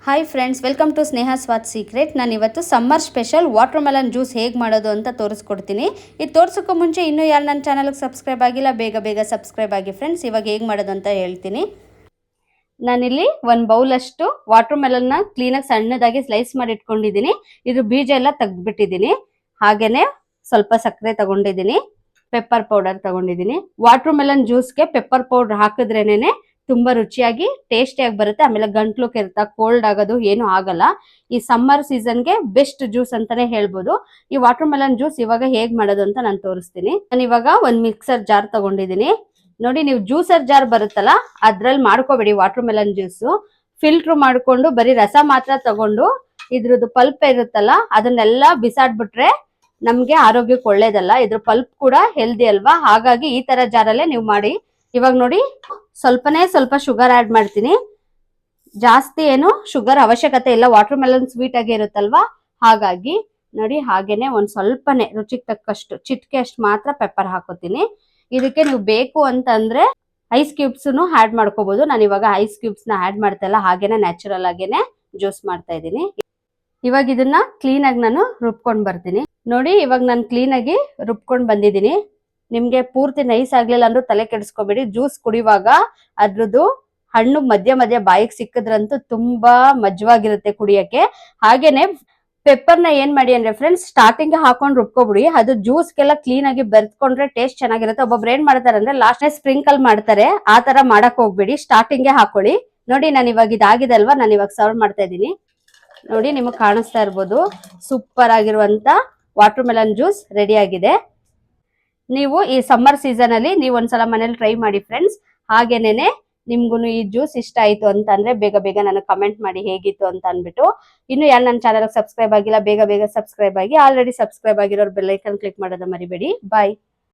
Hi friends, welcome to Sneha Swad secret. ನಾನು ಇವತ್ತು summer special watermelon juice ಹೇಗೆ ಮಾಡೋದು ಅಂತ ತೋರಿಸ್ಕೊಡ್ತೀನಿ. ಇದು ತೋರಿಸೋಕ್ಕೂ ಮುಂಚೆ ಇನ್ನೂ ಯಾರು ನನ್ನ ಚಾನಲ್ಗೆ ಸಬ್ಸ್ಕ್ರೈಬ್ ಆಗಿಲ್ಲ, ಬೇಗ ಸಬ್ಸ್ಕ್ರೈಬ್ ಆಗಿ ಫ್ರೆಂಡ್ಸ್. ಇವಾಗ ಹೇಗೆ ಮಾಡೋದು ಅಂತ ಹೇಳ್ತೀನಿ. ನಾನಿಲ್ಲಿ ಒಂದು ಬೌಲಷ್ಟು ವಾಟರ್ ಮೆಲನ್ನ ಕ್ಲೀನಾಗಿ ಸಣ್ಣದಾಗಿ ಸ್ಲೈಸ್ ಮಾಡಿ ಇಟ್ಕೊಂಡಿದ್ದೀನಿ. ಇದು ಬೀಜ ಎಲ್ಲ ತೆಗೆದ್ಬಿಟ್ಟಿದ್ದೀನಿ. ಹಾಗೇನೆ ಸ್ವಲ್ಪ ಸಕ್ಕರೆ ತಗೊಂಡಿದ್ದೀನಿ, ಪೆಪ್ಪರ್ ಪೌಡರ್ ತಗೊಂಡಿದ್ದೀನಿ. ವಾಟರ್ ಮೆಲನ್ ಜ್ಯೂಸ್ಗೆ ಪೆಪ್ಪರ್ ಪೌಡರ್ ಹಾಕಿದ್ರೇನೆ ತುಂಬಾ ರುಚಿಯಾಗಿ ಟೇಸ್ಟಿಯಾಗಿ ಬರುತ್ತೆ. ಆಮೇಲೆ ಗಂಟ್ಲು ಕೆರೆತ, ಕೋಲ್ಡ್ ಆಗೋದು ಏನು ಆಗಲ್ಲ. ಈ ಸಮ್ಮರ್ ಸೀಸನ್ಗೆ ಬೆಸ್ಟ್ ಜ್ಯೂಸ್ ಅಂತಾನೆ ಹೇಳ್ಬೋದು. ಈ ವಾಟರ್ ಮೆಲನ್ ಜ್ಯೂಸ್ ಇವಾಗ ಹೇಗ್ ಮಾಡೋದು ಅಂತ ನಾನು ತೋರಿಸ್ತೀನಿ. ನಾನು ಇವಾಗ ಒಂದು ಮಿಕ್ಸರ್ ಜಾರ್ ತಗೊಂಡಿದ್ದೀನಿ. ನೋಡಿ, ನೀವು ಜ್ಯೂಸರ್ ಜಾರ್ ಬರುತ್ತಲ್ಲ, ಅದ್ರಲ್ಲಿ ಮಾಡ್ಕೋಬೇಡಿ ವಾಟರ್ ಮೆಲನ್ ಜ್ಯೂಸ್. ಫಿಲ್ಟರ್ ಮಾಡ್ಕೊಂಡು ಬರೀ ರಸ ಮಾತ್ರ ತಗೊಂಡು ಇದ್ರದ್ದು ಪಲ್ಪ್ ಇರುತ್ತಲ್ಲ ಅದನ್ನೆಲ್ಲ ಬಿಸಾಡ್ಬಿಟ್ರೆ ನಮ್ಗೆ ಆರೋಗ್ಯಕ್ಕೆ ಒಳ್ಳೇದಲ್ಲ. ಇದ್ರ ಪಲ್ಪ್ ಕೂಡ ಹೆಲ್ದಿ ಅಲ್ವಾ, ಹಾಗಾಗಿ ಈ ತರ ಜಾರಲ್ಲೇ ನೀವು ಮಾಡಿ. ಇವಾಗ ನೋಡಿ, ಸ್ವಲ್ಪನೇ ಸ್ವಲ್ಪ ಶುಗರ್ ಆಡ್ ಮಾಡ್ತೀನಿ. ಜಾಸ್ತಿ ಏನು ಶುಗರ್ ಅವಶ್ಯಕತೆ ಇಲ್ಲ, ವಾಟರ್ ಮೆಲನ್ ಸ್ವೀಟ್ ಆಗಿ ಇರುತ್ತಲ್ವಾ, ಹಾಗಾಗಿ ನೋಡಿ. ಹಾಗೇನೆ ಒಂದ್ ಸ್ವಲ್ಪನೇ ರುಚಿಗೆ ತಕ್ಕಷ್ಟು ಚಿಟಿಕೆ ಅಷ್ಟು ಮಾತ್ರ ಪೆಪ್ಪರ್ ಹಾಕೋತೀನಿ. ಇದಕ್ಕೆ ನೀವು ಬೇಕು ಅಂತಂದ್ರೆ ಐಸ್ ಕ್ಯೂಬ್ಸ್ ಆಡ್ ಮಾಡ್ಕೋಬಹುದು. ನಾನು ಇವಾಗ ಐಸ್ ಕ್ಯೂಬ್ಸ್ ನ ಆಡ್ ಮಾಡ್ತಾ ಇಲ್ಲ, ಹಾಗೇನೆ ನ್ಯಾಚುರಲ್ ಆಗೇನೆ ಜ್ಯೂಸ್ ಮಾಡ್ತಾ ಇದ್ದೀನಿ. ಇವಾಗ ಇದನ್ನ ಕ್ಲೀನ್ ಆಗಿ ನಾನು ರುಬ್ಕೊಂಡ್ ಬರ್ತೀನಿ. ನೋಡಿ, ಇವಾಗ ನಾನು ಕ್ಲೀನ್ ಆಗಿ ರುಬ್ಕೊಂಡ್ ಬಂದಿದ್ದೀನಿ. ನಿಮ್ಗೆ ಪೂರ್ತಿ ನೈಸ್ ಆಗ್ಲಿಲ್ಲ ಅಂದ್ರೂ ತಲೆ ಕೆಡಿಸ್ಕೋಬೇಡಿ. ಜ್ಯೂಸ್ ಕುಡಿಯುವಾಗ ಅದ್ರದ್ದು ಹಣ್ಣು ಮಧ್ಯ ಬಾಯಿಗೆ ಸಿಕ್ಕಿದ್ರಂತೂ ತುಂಬಾ ಮಜವಾಗಿರುತ್ತೆ ಕುಡಿಯಕ್ಕೆ. ಹಾಗೇನೆ ಪೆಪ್ಪರ್ನ ಏನ್ ಮಾಡಿ ಅಂದ್ರೆ ಫ್ರೆಂಡ್ಸ್, ಸ್ಟಾರ್ಟಿಂಗ್ ಹಾಕೊಂಡು ರುಬ್ಕೊಬಿಡಿ. ಅದು ಜ್ಯೂಸ್ಗೆಲ್ಲ ಕ್ಲೀನ್ ಆಗಿ ಬೆರೆತ್ಕೊಂಡ್ರೆ ಟೇಸ್ಟ್ ಚೆನ್ನಾಗಿರುತ್ತೆ. ಒಬ್ಬೊಬ್ರು ಏನ್ ಮಾಡ್ತಾರೆ ಅಂದ್ರೆ ಲಾಸ್ಟ್ ಸ್ಪ್ರಿಂಕಲ್ ಮಾಡ್ತಾರೆ, ಆ ತರ ಮಾಡಕ್ ಹೋಗ್ಬೇಡಿ, ಸ್ಟಾರ್ಟಿಂಗ್ ಹಾಕೊಳ್ಳಿ. ನೋಡಿ, ನಾನು ಇವಾಗ ಇದಾಗಿದೆ ಅಲ್ವಾ, ನಾನು ಇವಾಗ ಸರ್ವ್ ಮಾಡ್ತಾ ಇದ್ದೀನಿ. ನೋಡಿ, ನಿಮಗೆ ಕಾಣಿಸ್ತಾ ಇರ್ಬೋದು, ಸೂಪರ್ ಆಗಿರುವಂತ ವಾಟರ್ ಮೆಲನ್ ಜ್ಯೂಸ್ ರೆಡಿ ಆಗಿದೆ. ನೀವು ಈ ಸಮ್ಮರ್ ಸೀಸನ್ ಅಲ್ಲಿ ನೀವು ಒಂದ್ಸಲ ಮನೇಲಿ ಟ್ರೈ ಮಾಡಿ ಫ್ರೆಂಡ್ಸ್. ಹಾಗೇನೇನೆ ನಿಮ್ಗೂ ಈ ಜ್ಯೂಸ್ ಇಷ್ಟ ಆಯ್ತು ಅಂತ ಅಂದ್ರೆ ಬೇಗ ನನಗೆ ಕಮೆಂಟ್ ಮಾಡಿ ಹೇಗಿತ್ತು ಅಂತ ಅಂದ್ಬಿಟ್ಟು. ಇನ್ನು ಯಾರು ನನ್ನ ಚಾನಲ್ ಸಬ್ಸ್ಕ್ರೈಬ್ ಆಗಿಲ್ಲ, ಬೇಗ ಸಬ್ಸ್ಕ್ರೈಬ್ ಆಗಿ. ಆಲ್ರೆಡಿ ಸಬ್ಸ್ಕ್ರೈಬ್ ಆಗಿರೋರು ಬೆಲ್ ಐಕನ್ ಕ್ಲಿಕ್ ಮಾಡೋದು ಮರಿಬೇಡಿ. ಬಾಯ್.